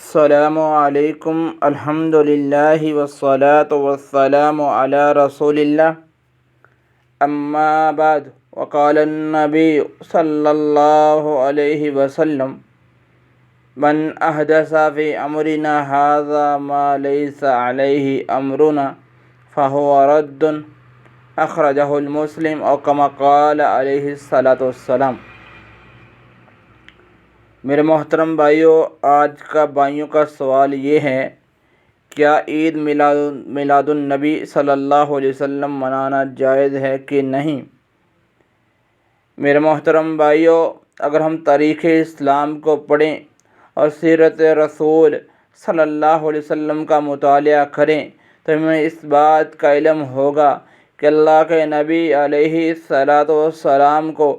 السلام علیکم الحمد للہ والصلاة والسلام علی رسول اللہ اما بعد وقال النبی صلی اللہ علیہ وسلم من احدث فی امرنا ھذا ما لیس علیہ امرنا فہو رد اخرجہ المسلم او کما قال علیہ الصلاۃ والسلام۔ میرے محترم بھائیوں، آج کا بھائیوں کا سوال یہ ہے، کیا عید میلاد النبی صلی اللہ علیہ وسلم منانا جائز ہے کہ نہیں؟ میرے محترم بھائیوں، اگر ہم تاریخ اسلام کو پڑھیں اور سیرت رسول صلی اللہ علیہ وسلم کا مطالعہ کریں تو ہمیں اس بات کا علم ہوگا کہ اللہ کے نبی علیہ الصلاۃ والسلام کو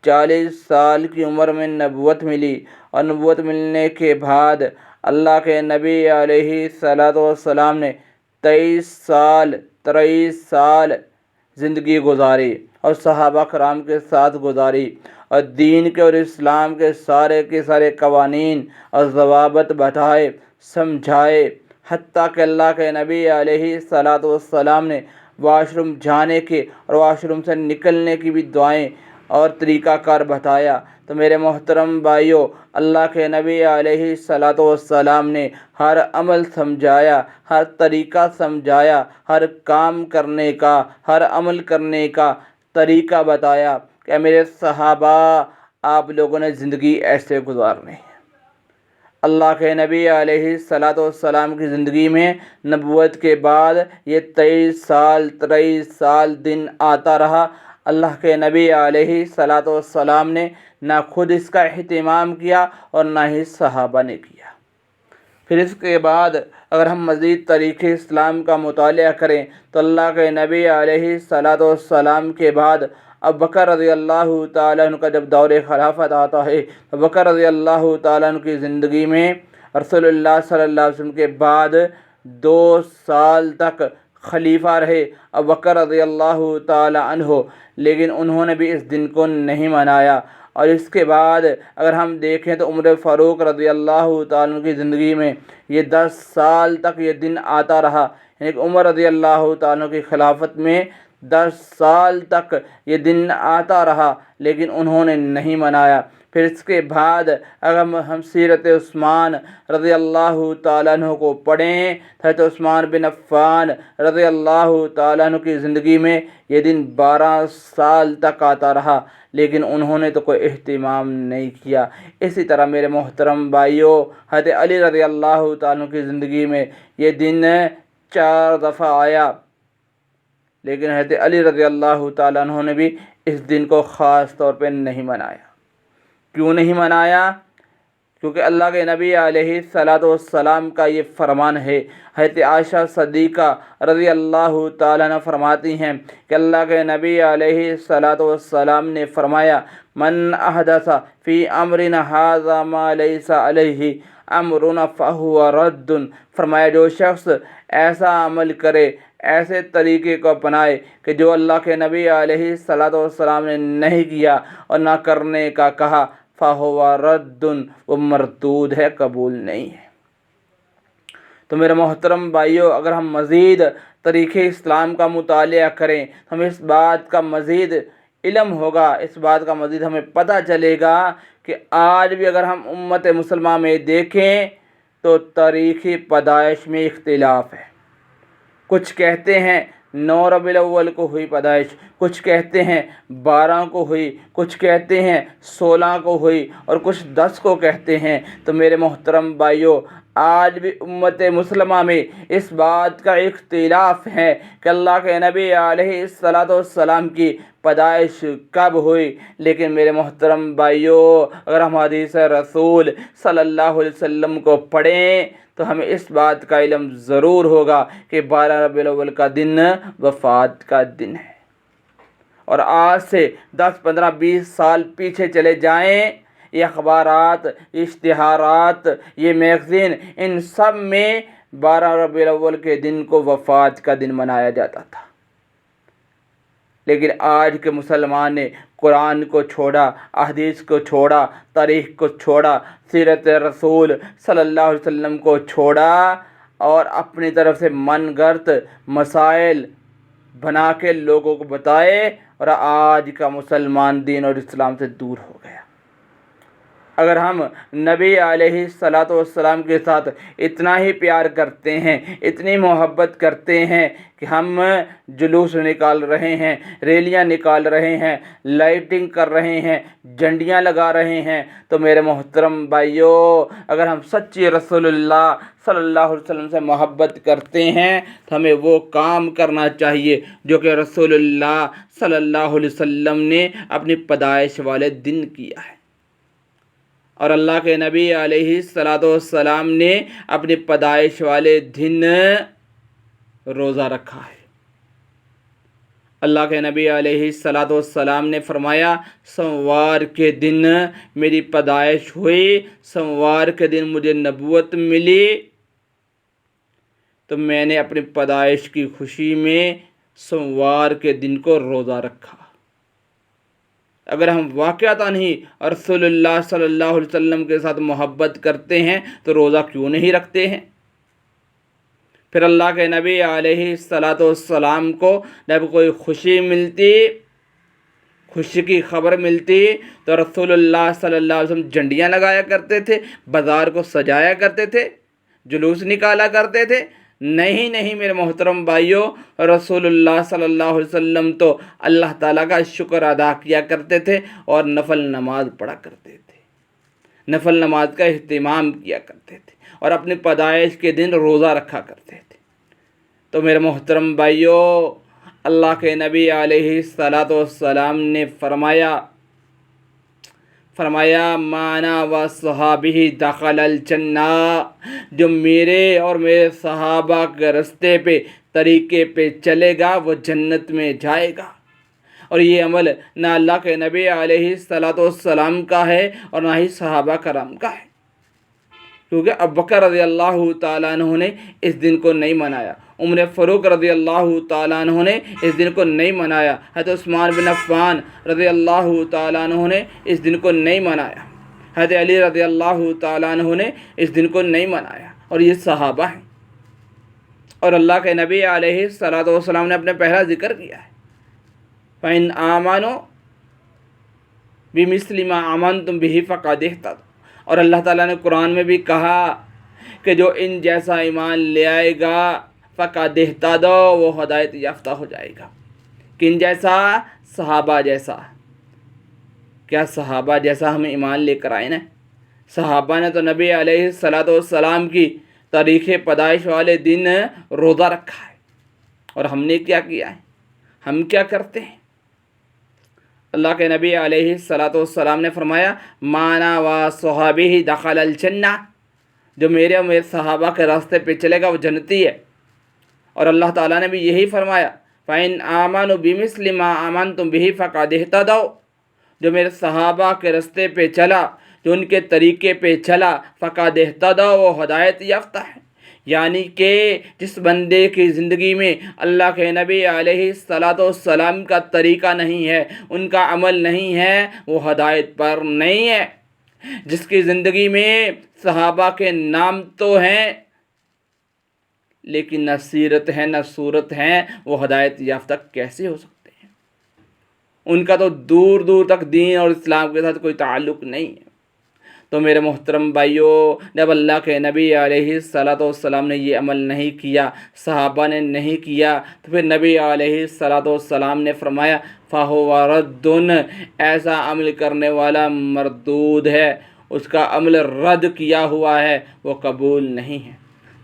40 سال کی عمر میں نبوت ملی، اور نبوت ملنے کے بعد اللہ کے نبی علیہ الصلاۃ والسلام نے 23 سال زندگی گزاری اور صحابہ کرام کے ساتھ گزاری، اور دین کے اور اسلام کے سارے قوانین اور ضوابط بتائے، سمجھائے، حتیٰ کہ اللہ کے نبی علیہ الصلاۃ والسلام نے واش روم جانے کے اور واش روم سے نکلنے کی بھی دعائیں اور طریقہ کار بتایا۔ تو میرے محترم بھائیوں، اللہ کے نبی علیہ الصلاۃ والسلام نے ہر عمل سمجھایا، ہر طریقہ سمجھایا، ہر کام کرنے کا، ہر عمل کرنے کا طریقہ بتایا کہ میرے صحابہ، آپ لوگوں نے زندگی ایسے گزارنی ہے۔ اللہ کے نبی علیہ الصلاۃ والسلام کی زندگی میں نبوت کے بعد یہ 23 سال دن آتا رہا۔ اللہ کے نبی علیہ الصلاۃ والسلام نے نہ خود اس کا اہتمام کیا اور نہ ہی صحابہ نے کیا۔ پھر اس کے بعد اگر ہم مزید تاریخ اسلام کا مطالعہ کریں تو اللہ کے نبی علیہ الصلاۃ والسلام کے بعد ابوبکر رضی اللہ تعالیٰ عنہ کا جب دور خلافت آتا ہے، ابوبکر رضی اللہ تعالیٰ عنہ کی زندگی میں رسول اللہ صلی اللہ علیہ وسلم کے بعد 2 سال تک خلیفہ رہے ابوبکر رضی اللہ تعالیٰ عنہ، لیکن انہوں نے بھی اس دن کو نہیں منایا۔ اور اس کے بعد اگر ہم دیکھیں تو عمر فاروق رضی اللہ تعالیٰ عنہ کی زندگی میں یہ 10 سال تک یہ دن آتا رہا، یعنی کہ عمر رضی اللہ تعالیٰ عنہ کی خلافت میں 10 سال تک یہ دن آتا رہا، لیکن انہوں نے نہیں منایا۔ پھر اس کے بعد اگر ہم سیرت عثمان رضی اللہ تعالیٰ عنہ کو پڑھیں، حضرت عثمان بن عفان رضی اللہ تعالیٰ عنہ کی زندگی میں یہ دن 12 سال تک آتا رہا، لیکن انہوں نے تو کوئی اہتمام نہیں کیا۔ اسی طرح میرے محترم بھائیوں، حضرت علی رضی اللہ تعالیٰ عنہ کی زندگی میں یہ دن 4 دفعہ آیا، لیکن حضرت علی رضی اللہ تعالیٰ عنہ نے بھی اس دن کو خاص طور پہ نہیں منایا۔ کیوں نہیں منایا؟ کیونکہ اللہ کے نبی علیہ الصلاۃ والسلام کا یہ فرمان ہے۔ حضرت عائشہ صدیقہ رضی اللہ تعالیٰ عنہ فرماتی ہیں کہ اللہ کے نبی علیہ الصلاۃ والسلام نے فرمایا، من احدث فی امرنا ھذا ما لیس علیہ امرنا فہو رد۔ فرمایا جو شخص ایسا عمل کرے، ایسے طریقے کو اپنائے کہ جو اللہ کے نبی علیہ الصلاۃ والسلام نے نہیں کیا اور نہ کرنے کا کہا، فَهُوَ رَدٌّ، وہ مردود ہے، قبول نہیں ہے۔ تو میرے محترم بھائیوں، اگر ہم مزید تاریخ اسلام کا مطالعہ کریں ہمیں اس بات کا مزید علم ہوگا، اس بات کا مزید ہمیں پتہ چلے گا کہ آج بھی اگر ہم امت مسلمہ میں دیکھیں تو تاریخی پیدائش میں اختلاف ہے۔ کچھ کہتے ہیں 9 ربیع الاول کو ہوئی پیدائش، کچھ کہتے ہیں 12 کو ہوئی، کچھ کہتے ہیں 16 کو ہوئی، اور کچھ 10 کو کہتے ہیں۔ تو میرے محترم بھائیوں، آج بھی امت مسلمہ میں اس بات کا اختلاف ہے کہ اللہ کے نبی علیہ الصلاۃ والسلام کی پیدائش کب ہوئی، لیکن میرے محترم بھائیوں، اگر ہم حدیث رسول صلی اللہ علیہ وسلم کو پڑھیں تو ہمیں اس بات کا علم ضرور ہوگا کہ 12 ربیع الاول کا دن وفات کا دن ہے۔ اور آج سے 10 15 20 سال پیچھے چلے جائیں، یہ اخبارات، اشتہارات، یہ میگزین، ان سب میں 12 ربیع الاول کے دن کو وفات کا دن منایا جاتا تھا، لیکن آج کے مسلمان نے قرآن کو چھوڑا، احادیث کو چھوڑا، تاریخ کو چھوڑا، سیرت رسول صلی اللہ علیہ وسلم کو چھوڑا اور اپنی طرف سے من گھڑت مسائل بنا کے لوگوں کو بتائے، اور آج کا مسلمان دین اور اسلام سے دور ہو گیا۔ اگر ہم نبی علیہ الصلاۃ والسلام کے ساتھ اتنا ہی پیار کرتے ہیں، اتنی محبت کرتے ہیں کہ ہم جلوس نکال رہے ہیں، ریلیاں نکال رہے ہیں، لائٹنگ کر رہے ہیں، جھنڈیاں لگا رہے ہیں، تو میرے محترم بھائیوں، اگر ہم سچی رسول اللہ صلی اللہ علیہ وسلم سے محبت کرتے ہیں تو ہمیں وہ کام کرنا چاہیے جو کہ رسول اللہ صلی اللہ علیہ وسلم نے اپنی پیدائش والے دن کیا ہے، اور اللہ کے نبی علیہ الصلاۃ والسلام نے اپنی پیدائش والے دن روزہ رکھا ہے۔ اللہ کے نبی علیہ الصلاۃ والسلام نے فرمایا، سوموار کے دن میری پیدائش ہوئی، سوموار کے دن مجھے نبوت ملی، تو میں نے اپنی پیدائش کی خوشی میں سوموار کے دن کو روزہ رکھا۔ اگر ہم واقعتاً ہی رسول اللہ صلی اللہ علیہ وسلم کے ساتھ محبت کرتے ہیں تو روزہ کیوں نہیں رکھتے ہیں؟ پھر اللہ کے نبی علیہ الصلاۃ والسلام کو جب کوئی خوشی ملتی، خوشی کی خبر ملتی، تو رسول اللہ صلی اللہ علیہ وسلم جھنڈیاں لگایا کرتے تھے، بازار کو سجایا کرتے تھے، جلوس نکالا کرتے تھے؟ نہیں میرے محترم بھائیوں، رسول اللہ صلی اللہ علیہ وسلم تو اللہ تعالیٰ کا شکر ادا کیا کرتے تھے اور نفل نماز پڑھا کرتے تھے، نفل نماز کا اہتمام کیا کرتے تھے، اور اپنی پیدائش کے دن روزہ رکھا کرتے تھے۔ تو میرے محترم بھائیوں، اللہ کے نبی علیہ الصلاۃ والسلام نے فرمایا مانا و صحابی دخل الجنہ، جو میرے اور میرے صحابہ کے رستے پہ، طریقے پہ چلے گا وہ جنت میں جائے گا۔ اور یہ عمل نہ اللہ کے نبی علیہ الصلاۃ والسلام کا ہے اور نہ ہی صحابہ کرام کا ہے، کیونکہ ابوبکر رضی اللہ تعالیٰ عنہ نے اس دن کو نہیں منایا، عمر فاروق رضی اللہ تعالیٰ عنہ نے اس دن کو نہیں منایا، حضرت عثمان بن عفان رضی اللہ تعالیٰ عنہ نے اس دن کو نہیں منایا، حضرت علی رضی اللہ تعالیٰ عنہ نے اس دن کو نہیں منایا، اور یہ صحابہ ہیں۔ اور اللہ کے نبی علیہ الصلاۃ والسلام نے اپنے پہلا ذکر کیا ہے، فَإِنْ آمَنُوا بِمِثْلِ مَا آمَنْتُمْ بِهِ فَقَدِ اهْتَدَوْا۔ اور اللہ تعالیٰ نے قرآن میں بھی کہا کہ جو ان جیسا ایمان لے آئے گا فقد اہتدوا، وہ ہدایت یافتہ ہو جائے گا۔ کن جیسا؟ صحابہ جیسا۔ کیا صحابہ جیسا ہم ایمان لے کر آئے نا؟ صحابہ نے تو نبی علیہ الصلاۃ والسلام کی تاریخ پیدائش والے دن روزہ رکھا ہے، اور ہم نے کیا کیا ہے؟ ہم کیا کرتے ہیں؟ اللہ کے نبی علیہ الصلاۃ والسلام نے فرمایا، مانا و صحابی دخل الجنہ، جو میرے اور میرے صحابہ کے راستے پہ چلے گا وہ جنتی ہے۔ اور اللہ تعالیٰ نے بھی یہی فرمایا، فَإِنْ آمَنُوا بِمِثْلِ مَا آمَنْتُمْ بِهِ فَقَدِ اهْتَدَوْا، جو میرے صحابہ کے راستے پہ چلا، جو ان کے طریقے پہ چلا، فَقَدِ اهْتَدَوْا، وہ ہدایت یافتہ ہے۔ یعنی کہ جس بندے کی زندگی میں اللہ کے نبی علیہ الصلاۃ والسلام کا طریقہ نہیں ہے، ان کا عمل نہیں ہے، وہ ہدایت پر نہیں ہے۔ جس کی زندگی میں صحابہ کے نام تو ہیں لیکن نہ سیرت ہے نہ صورت ہے، وہ ہدایت یافتہ کیسے ہو سکتے ہیں؟ ان کا تو دور دور تک دین اور اسلام کے ساتھ کوئی تعلق نہیں ہے۔ تو میرے محترم بھائیوں، جب اللہ کے نبی علیہ الصلاۃ والسلام نے یہ عمل نہیں کیا، صحابہ نے نہیں کیا، تو پھر نبی علیہ الصلاۃ والسلام نے فرمایا فَهُوَ رَدٌّ، ایسا عمل کرنے والا مردود ہے، اس کا عمل رد کیا ہوا ہے، وہ قبول نہیں ہے۔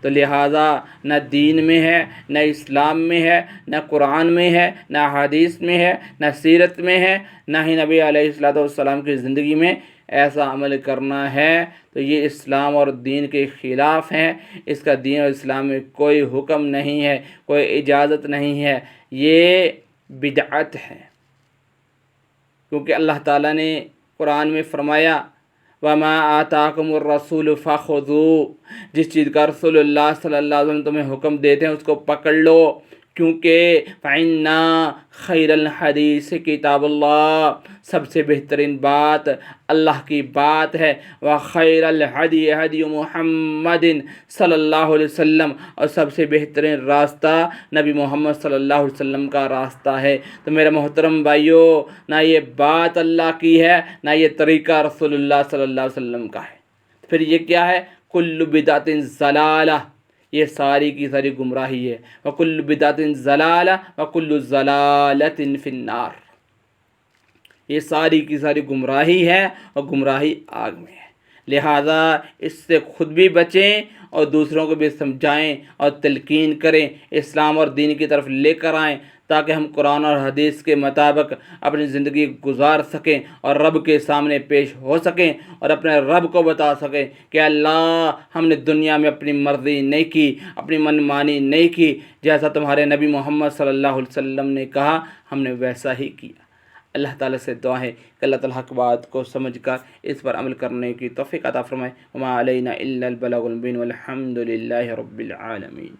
تو لہٰذا نہ دین میں ہے، نہ اسلام میں ہے، نہ قرآن میں ہے، نہ حدیث میں ہے، نہ سیرت میں ہے، نہ ہی نبی علیہ الصلاۃ والسلام کی زندگی میں ایسا عمل کرنا ہے، تو یہ اسلام اور دین کے خلاف ہیں۔ اس کا دین اور اسلام میں کوئی حکم نہیں ہے، کوئی اجازت نہیں ہے، یہ بدعت ہے۔ کیونکہ اللہ تعالیٰ نے قرآن میں فرمایا وَمَا آتَاكُمُ الرَّسُولُ فَخُذُوهُ، جس چیز کا رسول اللہ صلی اللہ علیہ وسلم تمہیں حکم دیتے ہیں اس کو پکڑ لو۔ کیونکہ فَإِنَّا خَيْرَ الْحَدِيثِ کتاب اللہ، سب سے بہترین بات اللہ کی بات ہے، وَخَيْرَ الْهَدِيِ هَدِيُ مُحَمَّدٍ صلی اللہ علیہ وسلم، اور سب سے بہترین راستہ نبی محمد صلی اللہ علیہ وسلم کا راستہ ہے۔ تو میرے محترم بھائیو، نہ یہ بات اللہ کی ہے، نہ یہ طریقہ رسول اللہ صلی اللہ علیہ وسلم کا ہے، پھر یہ کیا ہے؟ کل بدعت ضلالہ، یہ ساری کی ساری گمراہی ہے، وکل بدعت ضلالہ وکل ضلالۃ فی النار، یہ ساری کی ساری گمراہی ہے اور گمراہی آگ میں ہے۔ لہذا اس سے خود بھی بچیں اور دوسروں کو بھی سمجھائیں اور تلقین کریں، اسلام اور دین کی طرف لے کر آئیں، تاکہ ہم قرآن اور حدیث کے مطابق اپنی زندگی گزار سکیں اور رب کے سامنے پیش ہو سکیں اور اپنے رب کو بتا سکیں کہ اللہ، ہم نے دنیا میں اپنی مرضی نہیں کی، اپنی من مانی نہیں کی، جیسا تمہارے نبی محمد صلی اللہ علیہ وسلم نے کہا ہم نے ویسا ہی کیا۔ اللہ تعالیٰ سے دعا ہے کہ اللہ تعالیٰ حق بات کو سمجھ کر اس پر عمل کرنے کی توفیق عطا فرمائے۔ وما علینا الا البلاغ المبین والحمد للہ رب العالمین۔